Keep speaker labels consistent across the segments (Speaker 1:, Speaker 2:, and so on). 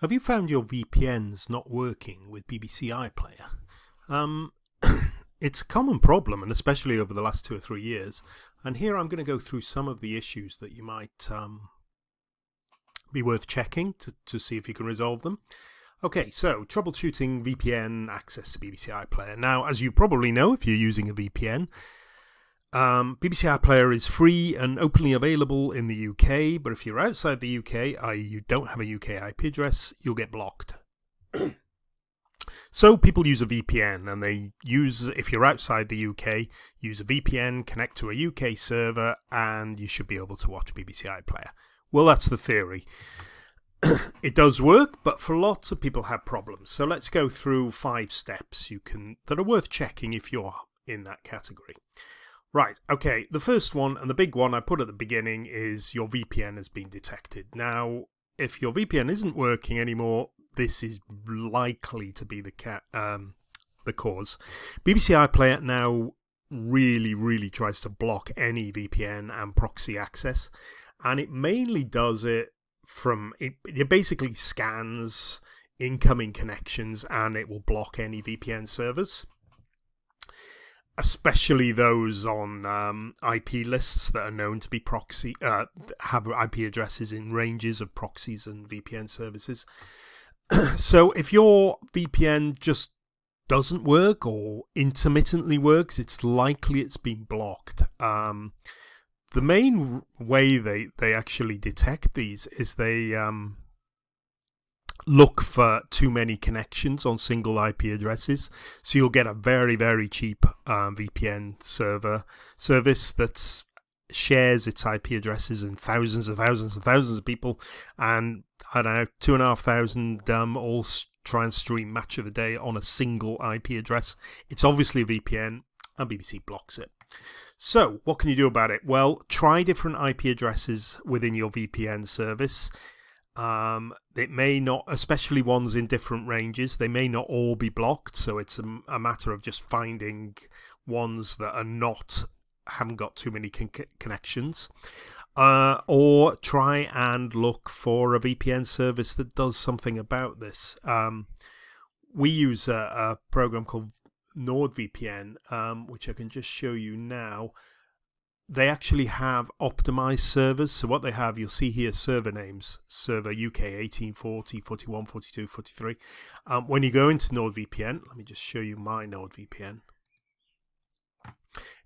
Speaker 1: Have you found your VPNs not working with BBC iPlayer? Um, it's a common problem, and especially over the last 2 or 3 years. And here I'm going to go through some of the issues that you might be worth checking to see if you can resolve them. Okay, so troubleshooting VPN access to BBC iPlayer. Now, as you probably know, if you're using a VPN, BBC iPlayer is free and openly available in the UK, but if you're outside the UK, i.e. you don't have a UK IP address, you'll get blocked. So people use a VPN, and if you're outside the UK, use a VPN, connect to a UK server, and you should be able to watch BBC iPlayer. Well, that's the theory. It does work, but for lots of people have problems. So let's go through 5 steps that are worth checking if you're in that category. Right, okay, the first one, and the big one I put at the beginning, is your VPN has been detected. Now, if your VPN isn't working anymore, this is likely to be the cause. BBC iPlayer now really tries to block any VPN and proxy access, and it mainly does it it basically scans incoming connections, and it will block any VPN servers, especially those on IP lists that are known to be have IP addresses in ranges of proxies and VPN services. So if your VPN just doesn't work or intermittently works, it's likely it's been blocked. The main way they actually detect these is they look for too many connections on single IP addresses. So you'll get a very cheap VPN service that shares its IP addresses in thousands of people, and I don't know, 2,500 all try and stream Match of the Day on a single IP address. It's obviously a VPN, and BBC blocks it. So what can you do about it? Well, try different IP addresses within your VPN service. It may not, especially ones in different ranges, they may not all be blocked, so it's a matter of just finding ones that haven't got too many connections. Or try and look for a VPN service that does something about this. We use a program called NordVPN, which I can just show you now. They actually have optimized servers. So what they have, you'll see here server names, server UK 1840, 41, 42, 43. When you go into NordVPN, let me just show you my NordVPN.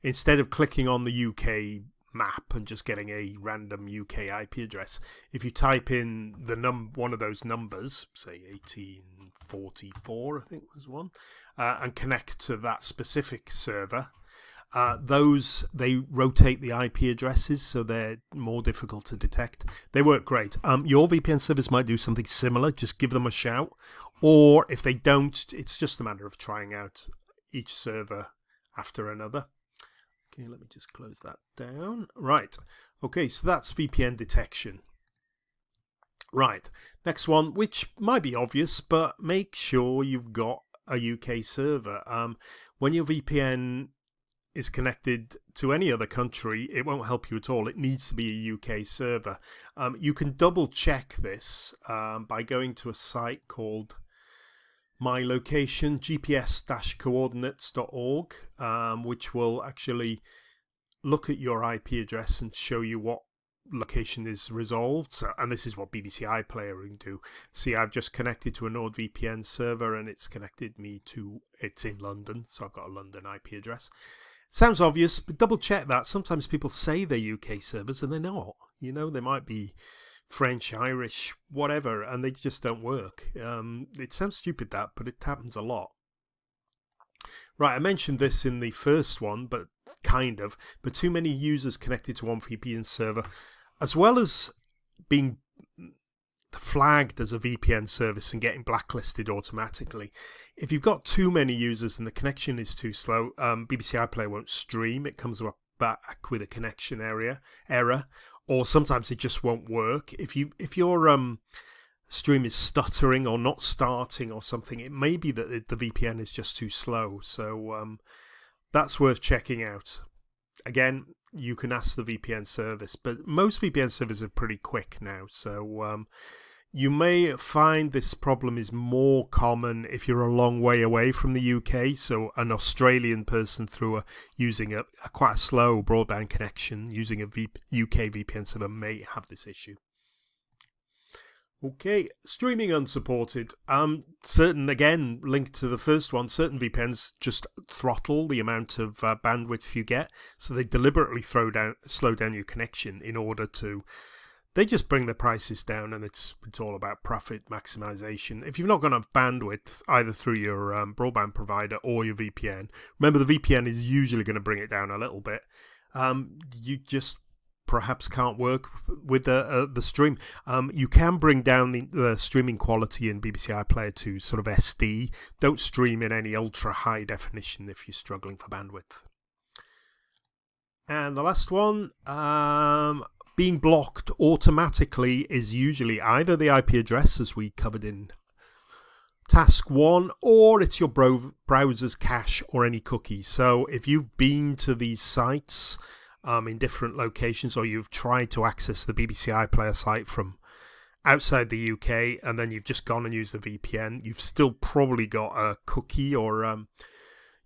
Speaker 1: Instead of clicking on the UK map and just getting a random UK IP address, if you type in one of those numbers, say 1844, I think was one, and connect to that specific server, they rotate the IP addresses, so they're more difficult to detect. They work great. Your VPN service might do something similar. Just give them a shout, or if they don't, it's just a matter of trying out each server after another. Okay, let me just close that down. Right. Okay, so that's VPN detection. Right. Next one, which might be obvious, but make sure you've got a UK server. When your VPN is connected to any other country, it won't help you at all. It needs to be a UK server. You can double check this by going to a site called My Location, gps-coordinates.org, which will actually look at your IP address and show you what location is resolved. And this is what BBC iPlayer can do. See, I've just connected to a NordVPN server, and it's connected me to, it's in London, so I've got a London IP address. Sounds obvious, but double check that. Sometimes people say they're UK servers and they're not. You know, they might be French, Irish, whatever, and they just don't work. It sounds stupid, that, but it happens a lot. Right, I mentioned this in the first one, but too many users connected to one VPN server, as well as being flagged as a VPN service and getting blacklisted automatically. If you've got too many users and the connection is too slow, BBC iPlayer won't stream. It comes back with a connection error. Or sometimes it just won't work. If your stream is stuttering or not starting or something, it may be that the VPN is just too slow. So that's worth checking out. Again, you can ask the VPN service, but most VPN servers are pretty quick now. So You may find this problem is more common if you're a long way away from the UK. So an Australian person using a quite a slow broadband connection using a UK VPN server may have this issue. Okay, streaming unsupported. Again, linked to the first one, certain VPNs just throttle the amount of bandwidth you get. So they deliberately slow down your connection in order to. They just bring the prices down, and it's all about profit maximization. If you've not got enough bandwidth, either through your broadband provider or your VPN, remember the VPN is usually going to bring it down a little bit. You just perhaps can't work with the stream. You can bring down the streaming quality in BBC iPlayer to sort of SD. Don't stream in any ultra high definition if you're struggling for bandwidth. And the last one, being blocked automatically is usually either the IP address, as we covered in task 1, or it's your browser's cache or any cookies. So if you've been to these sites in different locations, or you've tried to access the BBC iPlayer site from outside the UK, and then you've just gone and used the VPN, you've still probably got a cookie or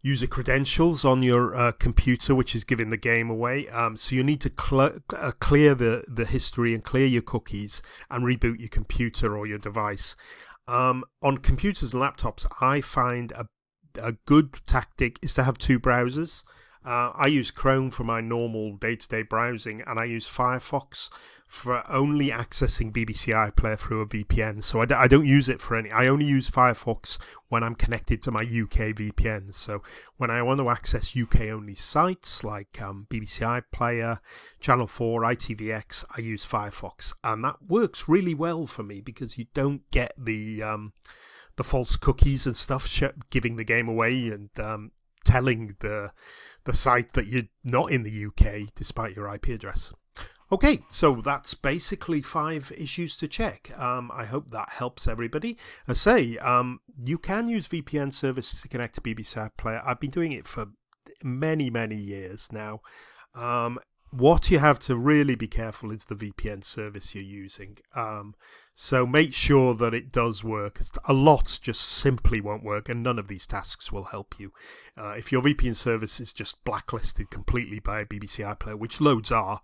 Speaker 1: user credentials on your computer, which is giving the game away. So you need to clear the history and clear your cookies and reboot your computer or your device. On computers and laptops, I find a good tactic is to have 2 browsers. I use Chrome for my normal day-to-day browsing, and I use Firefox for only accessing BBC iPlayer through a VPN. So I don't use it for any. I only use Firefox when I'm connected to my UK VPN. So when I want to access UK-only sites like BBC iPlayer, Channel 4, ITVX, I use Firefox, and that works really well for me because you don't get the false cookies and stuff giving the game away and telling the site that you're not in the UK despite your IP address. Okay, so that's basically 5 issues to check. I hope that helps everybody. I say, you can use VPN services to connect to BBC iPlayer. I've been doing it for many, many years now. What you have to really be careful is the VPN service you're using. So make sure that it does work. A lot just simply won't work, and none of these tasks will help you. If your VPN service is just blacklisted completely by BBC iPlayer, which loads are,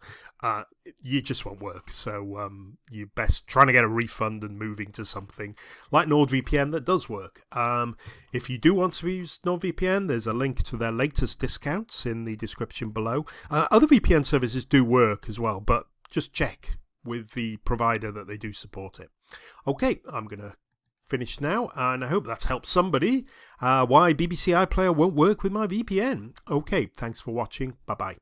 Speaker 1: you just won't work. So you're best trying to get a refund and moving to something like NordVPN that does work. If you do want to use NordVPN, there's a link to their latest discounts in the description below. Other VPN services do work as well, but just check with the provider that they do support it. Okay, I'm going to finish now, and I hope that's helped somebody why BBC iPlayer won't work with my VPN. Okay, thanks for watching. Bye-bye.